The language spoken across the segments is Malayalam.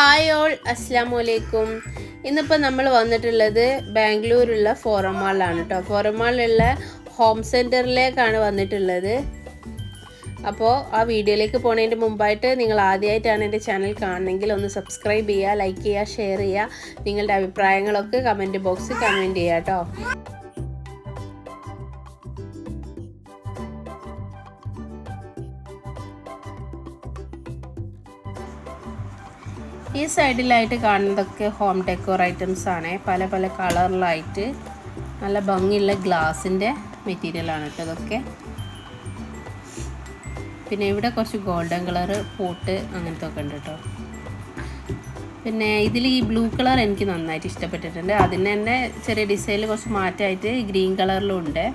ഹായ് ഓൾ, അസ്സലാമു അലൈക്കും. ഇന്നിപ്പോൾ നമ്മൾ വന്നിട്ടുള്ളത് ബാംഗ്ലൂരുള്ള ഫോറം മാളിലാണ് കേട്ടോ. ഫോറം മാളിലുള്ള ഹോം സെൻറ്ററിലേക്കാണ് വന്നിട്ടുള്ളത്. അപ്പോൾ ആ വീഡിയോയിലേക്ക് പോകുന്നതിൻ്റെ മുമ്പായിട്ട് നിങ്ങൾ ആദ്യമായിട്ടാണ് എൻ്റെ ചാനൽ കാണുന്നതെങ്കിൽ ഒന്ന് സബ്സ്ക്രൈബ് ചെയ്യുക, ലൈക്ക് ചെയ്യുക, ഷെയർ ചെയ്യുക. നിങ്ങളുടെ അഭിപ്രായങ്ങളൊക്കെ കമൻറ്റ് ബോക്സിൽ കമൻറ്റ് ചെയ്യുക കേട്ടോ. ഈ സൈഡിലായിട്ട് കാണുന്നതൊക്കെ ഹോം ഡെക്കോർ ഐറ്റംസ് ആണ്. പല പല കളറിലായിട്ട് നല്ല ഭംഗിയുള്ള ഗ്ലാസിൻ്റെ മെറ്റീരിയലാണ് കേട്ടോ ഇതൊക്കെ. പിന്നെ ഇവിടെ കുറച്ച് ഗോൾഡൻ കളർ പോട്ട് അങ്ങനത്തെ ഒക്കെ ഉണ്ട് കേട്ടോ. പിന്നെ ഇതിൽ ഈ ബ്ലൂ കളർ എനിക്ക് നന്നായിട്ട് ഇഷ്ടപ്പെട്ടിട്ടുണ്ട്. അതിന് തന്നെ ചെറിയ ഡിസൈനിൽ കുറച്ച് മാറ്റമായിട്ട് ഗ്രീൻ കളറിലും ഉണ്ട്.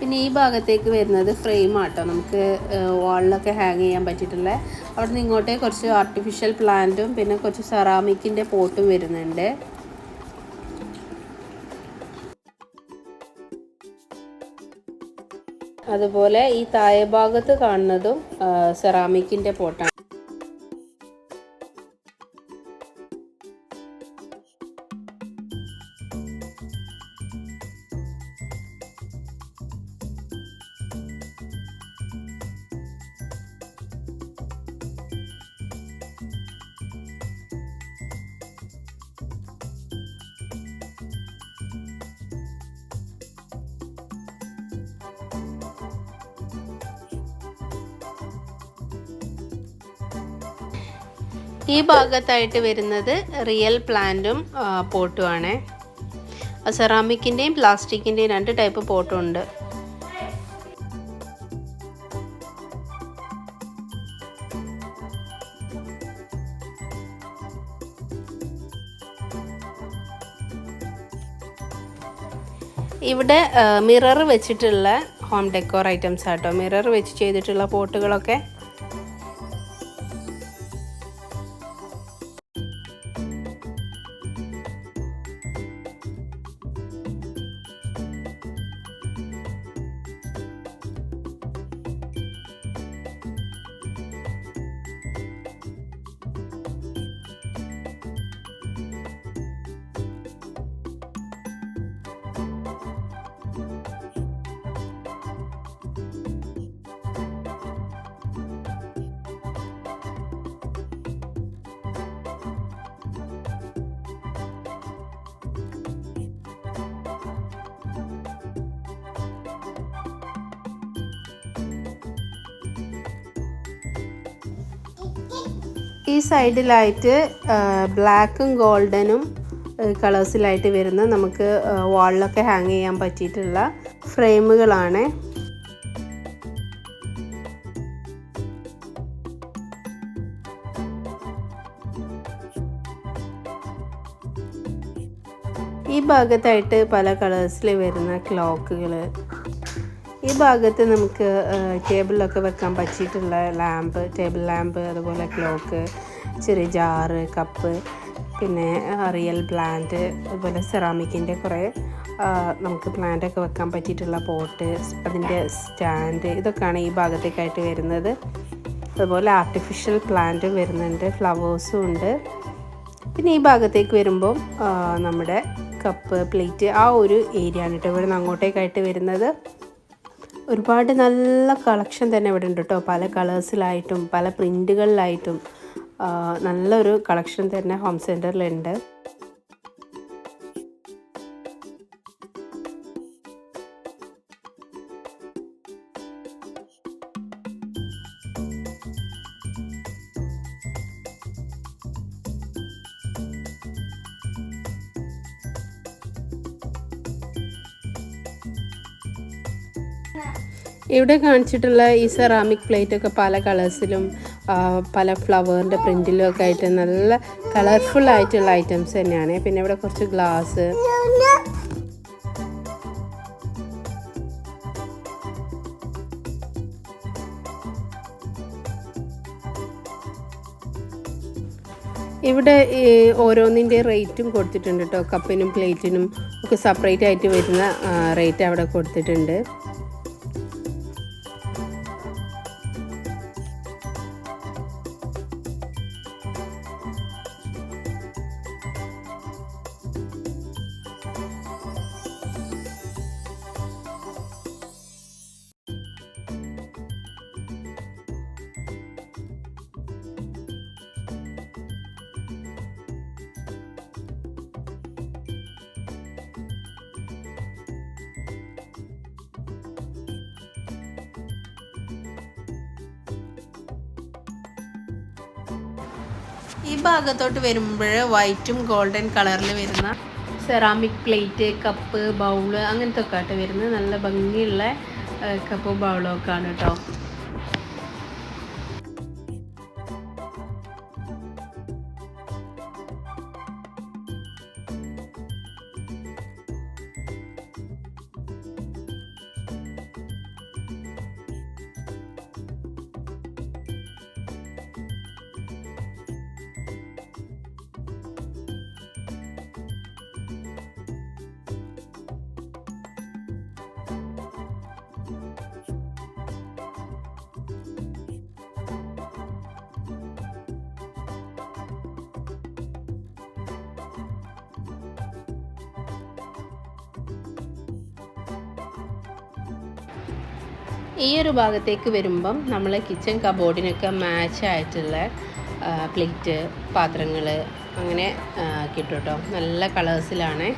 പിന്നെ ഈ ഭാഗത്തേക്ക് വരുന്നത് ഫ്രെയിം ആട്ടോ. നമുക്ക് വാളിലൊക്കെ ഹാങ് ചെയ്യാൻ പറ്റിയിട്ടുള്ള. അവിടെ നിന്ന് ഇങ്ങോട്ടേ കുറച്ച് ആർട്ടിഫിഷ്യൽ പ്ലാന്റും പിന്നെ കുറച്ച് സെറാമിക്കിൻ്റെ പോട്ടും വരുന്നുണ്ട്. അതുപോലെ ഈ താഴെ ഭാഗത്ത് കാണുന്നതും സെറാമിക്കിൻ്റെ പോട്ടാണ്. ഈ ഭാഗത്തായിട്ട് വരുന്നത് റിയൽ പ്ലാന്റും പോട്ടുമാണ്. സെറാമിക്കിൻ്റെയും പ്ലാസ്റ്റിക്കിൻ്റെയും രണ്ട് ടൈപ്പ് പോട്ടും ഉണ്ട്. ഇവിടെ മിറർ വെച്ചിട്ടുള്ള ഹോം ഡെക്കോർ ഐറ്റംസ് ആട്ടോ. മിറർ വെച്ച് ചെയ്തിട്ടുള്ള പോട്ടുകളൊക്കെ. ഈ സൈഡിലായിട്ട് ബ്ലാക്കും ഗോൾഡനും കളേഴ്സിലായിട്ട് വരുന്ന നമുക്ക് വാളിലൊക്കെ ഹാങ് ചെയ്യാൻ പറ്റിയിട്ടുള്ള ഫ്രെയിമുകളാണ്. ഈ ഭാഗത്തായിട്ട് പല കളേഴ്സിൽ വരുന്ന ക്ലോക്കുകൾ. ഈ ഭാഗത്ത് നമുക്ക് ടേബിളിലൊക്കെ വെക്കാൻ പറ്റിയിട്ടുള്ള ലാമ്പ്, ടേബിൾ ലാമ്പ്, അതുപോലെ ക്ലോക്ക്, ചെറിയ ജാറ്, കപ്പ്, പിന്നെ റിയൽ പ്ലാന്റ്, അതുപോലെ സെറാമിക്കിൻ്റെ കുറേ നമുക്ക് പ്ലാന്റൊക്കെ വെക്കാൻ പറ്റിയിട്ടുള്ള പോട്ട്, അതിൻ്റെ സ്റ്റാൻഡ്, ഇതൊക്കെയാണ് ഈ ഭാഗത്തേക്കായിട്ട് വരുന്നത്. അതുപോലെ ആർട്ടിഫിഷ്യൽ പ്ലാന്റും വരുന്നുണ്ട്, ഫ്ലവേഴ്സും ഉണ്ട്. പിന്നെ ഈ ഭാഗത്തേക്ക് വരുമ്പം നമ്മുടെ കപ്പ്, പ്ലേറ്റ്, ആ ഒരു ഏരിയ ആണ് കേട്ടോ ഇവിടെ നിന്ന് അങ്ങോട്ടേക്കായിട്ട് വരുന്നത്. ഒരുപാട് നല്ല കളക്ഷൻ തന്നെ ഇവിടെ ഉണ്ട് കേട്ടോ. പല കളേഴ്സിലായിട്ടും പല പ്രിൻറ്റുകളിലായിട്ടും നല്ലൊരു കളക്ഷൻ തന്നെ ഹോം സെൻറ്ററിലുണ്ട്. ഇവിടെ കാണിച്ചിട്ടുള്ള ഈ സെറാമിക് പ്ലേറ്റൊക്കെ പല കളേഴ്സിലും പല ഫ്ലവറിൻ്റെ പ്രിൻറ്റിലും ഒക്കെ ആയിട്ട് നല്ല കളർഫുൾ ആയിട്ടുള്ള ഐറ്റംസ് തന്നെയാണ്. പിന്നെ ഇവിടെ കുറച്ച് ഗ്ലാസ്, ഇവിടെ ഓരോന്നിൻ്റെ റേറ്റും കൊടുത്തിട്ടുണ്ട് കേട്ടോ. കപ്പിനും പ്ലേറ്റിനും ഒക്കെ സെപ്പറേറ്റ് ആയിട്ട് വരുന്ന റേറ്റ് അവിടെ കൊടുത്തിട്ടുണ്ട്. ഈ ഭാഗത്തോട്ട് വരുമ്പോൾ വൈറ്റും ഗോൾഡൻ കളറിൽ വരുന്ന സെറാമിക് പ്ലേറ്റ്, കപ്പ്, ബൗള് അങ്ങനത്തെ ഒക്കെ ആയിട്ട് വരുന്നത് നല്ല ഭംഗിയുള്ള കപ്പും ബൗളും ഒക്കെ ആണ് കേട്ടോ. ഈ ഒരു ഭാഗത്തേക്ക് വരുമ്പം നമ്മൾ കിച്ചൺ കബോർഡിനൊക്കെ മാച്ച് ആയിട്ടുള്ള പ്ലേറ്റ്, പാത്രങ്ങൾ അങ്ങനെ കിട്ടും കേട്ടോ. നല്ല കളേഴ്സിലാണ്.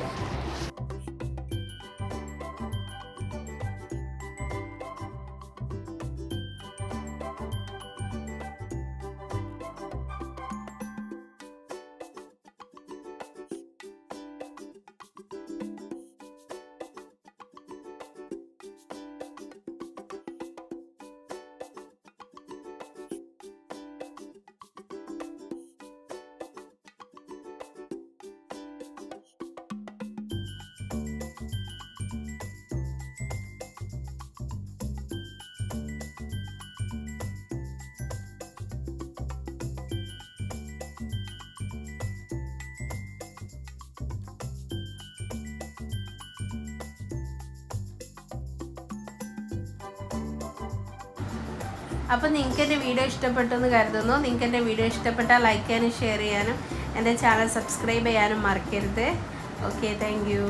അപ്പോൾ നിങ്ങൾക്ക് എൻ്റെ വീഡിയോ ഇഷ്ടപ്പെട്ടെന്ന് കരുതുന്നു. നിങ്ങൾക്ക് എൻ്റെ വീഡിയോ ഇഷ്ടപ്പെട്ടാൽ ലൈക്ക് ചെയ്യാനും ഷെയർ ചെയ്യാനും എൻ്റെ ചാനൽ സബ്സ്ക്രൈബ് ചെയ്യാനും മറക്കരുത്. Okay, thank you.